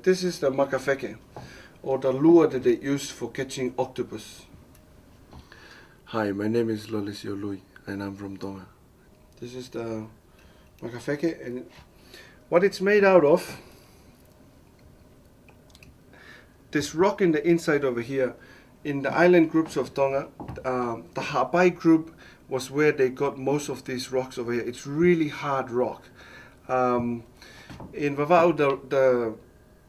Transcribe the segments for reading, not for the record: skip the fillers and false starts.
this is the Makafeke, or the lure that they use for catching octopus. Hi, my name is Lolesio Lui, and I'm from Tonga. This is the Makafeke, and what it's made out of, this rock in the inside over here, in the island groups of Tonga, the Hapai group was where they got most of these rocks over here. It's really hard rock. In Vava'u, the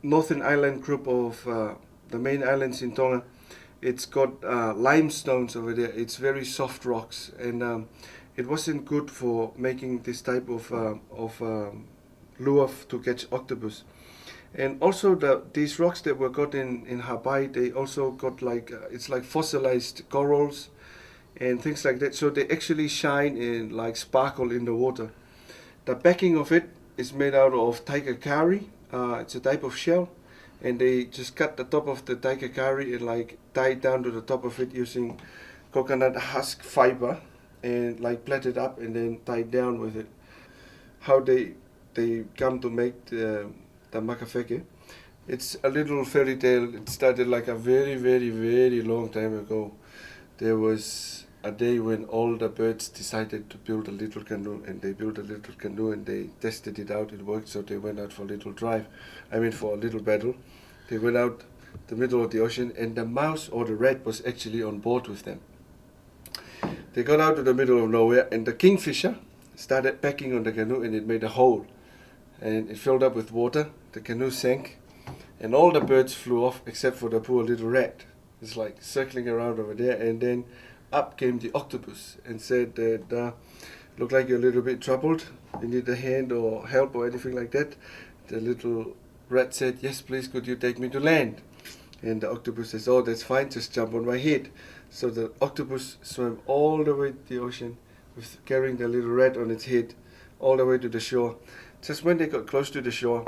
northern island group of the main islands in Tonga, it's got limestones over there. It's very soft rocks, and it wasn't good for making this type of lure to catch octopus. And also these rocks that were got in Hapai, they also got like it's like fossilized corals and things like that. So they actually shine and like sparkle in the water. The backing of it is made out of taikakari. It's a type of shell, and they just cut the top of the taikakari and like tie it down to the top of it using coconut husk fiber and like plait it up and then tie it down with it. How they come to make the Makafeke. It's a little fairy tale. It started like a very, very, very long time ago. There was a day when all the birds decided to build a little canoe, and they built a little canoe and they tested it out. It worked, so they went out for a little drive. For a little battle. They went out the middle of the ocean, and the mouse or the rat was actually on board with them. They got out to the middle of nowhere, and the kingfisher started pecking on the canoe, and it made a hole, and it filled up with water. The canoe sank, and all the birds flew off except for the poor little rat. It's like circling around over there, and then up came the octopus and said that look like you're a little bit troubled, you need a hand or help or anything like that. The little rat said, yes please, could you take me to land? And the octopus says, oh that's fine, just jump on my head. So the octopus swam all the way to the ocean with carrying the little rat on its head all the way to the shore. Just when they got close to the shore,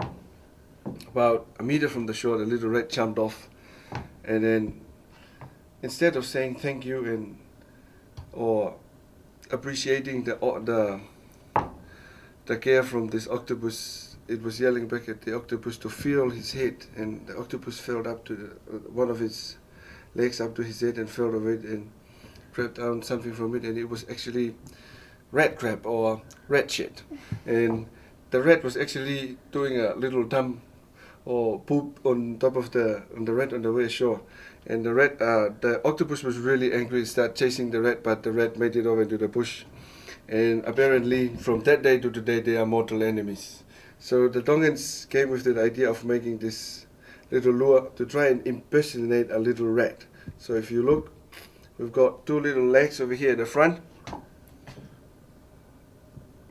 about a meter from the shore, the little rat jumped off, and then instead of saying thank you or appreciating the care from this octopus, it was yelling back at the octopus to feel his head, and the octopus fell up to one of his legs up to his head and fell over it and grabbed down something from it, and it was actually rat crab or rat shit. And the rat was actually doing a little dump or poop on top of the rat on the way ashore. And the octopus was really angry, started chasing the rat, but the rat made it over into the bush. And apparently from that day to today they are mortal enemies. So the Tongans came with the idea of making this little lure to try and impersonate a little rat. So if you look, we've got two little legs over here at the front.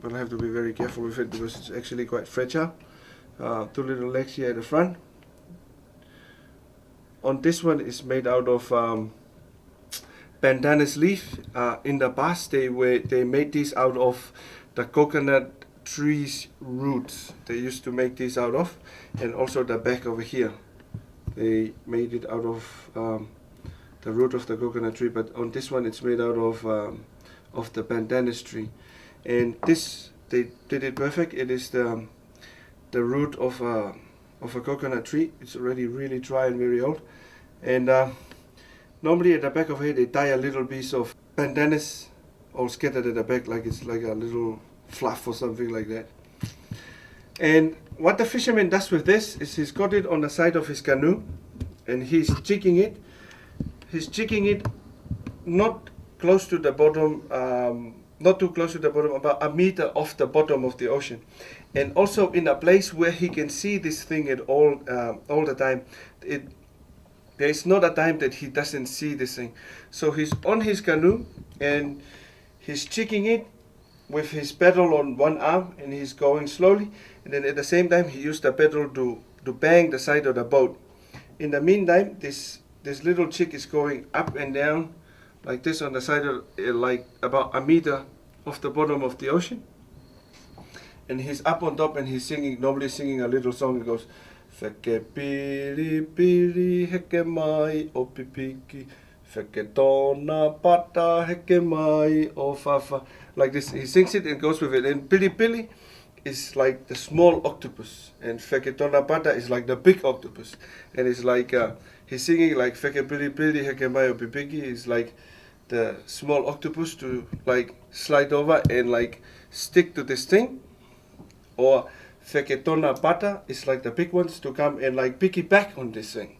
But I have to be very careful with it because it's actually quite fragile. Two little legs here at the front. On this one is made out of pandanus leaf. In the past they made these out of the coconut trees roots. They used to make these out of, and also the back over here. They made it out of the root of the coconut tree, but on this one it's made out of the pandanus tree. And this, they did it perfect. It is the root of a coconut tree. It's already really dry and very old. And normally at the back of it they tie a little piece of pandanus all scattered at the back, like it's like a little fluff or something like that. And what the fisherman does with this is he's got it on the side of his canoe, and he's jigging it. He's jigging it not close to the bottom, not too close to the bottom, about a meter off the bottom of the ocean, and also in a place where he can see this thing at all the time. There is not a time that he doesn't see this thing. So he's on his canoe and he's jigging it with his paddle on one arm, and he's going slowly, and then at the same time he used the paddle to bang the side of the boat. In the meantime, this little chick is going up and down like this on the side of like about a meter off the bottom of the ocean, and he's up on top and he's singing, normally singing a little song. It goes, Feke piri piri heke mai o pipiki, Feke tona pata heke mai o fafa. Like this, he sings it and goes with it. And pili pili is like the small octopus, and Feke Tona Bata is like the big octopus. And it's like he's singing like Feke Pili Pili Heke Mayo Pipiki is like the small octopus to like slide over and like stick to this thing, or Feke Tona Bata is like the big ones to come and like piggyback on this thing.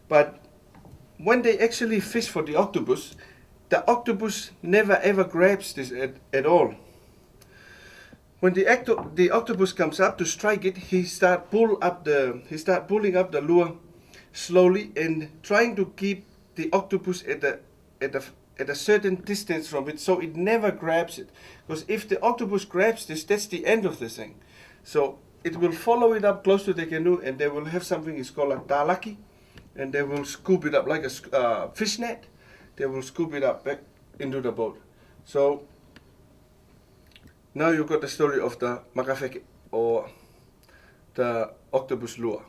But when they actually fish for the octopus never ever grabs this at all. When the octopus comes up to strike it, he start pulling up the lure slowly and trying to keep the octopus at a certain distance from it, so it never grabs it. Because if the octopus grabs this, that's the end of the thing. So it will follow it up close to the canoe, and they will have something is called a talaki, and they will scoop it up like a fish net. They will scoop it up back into the boat. So now you got the story of the Makafeke, or the octopus lure.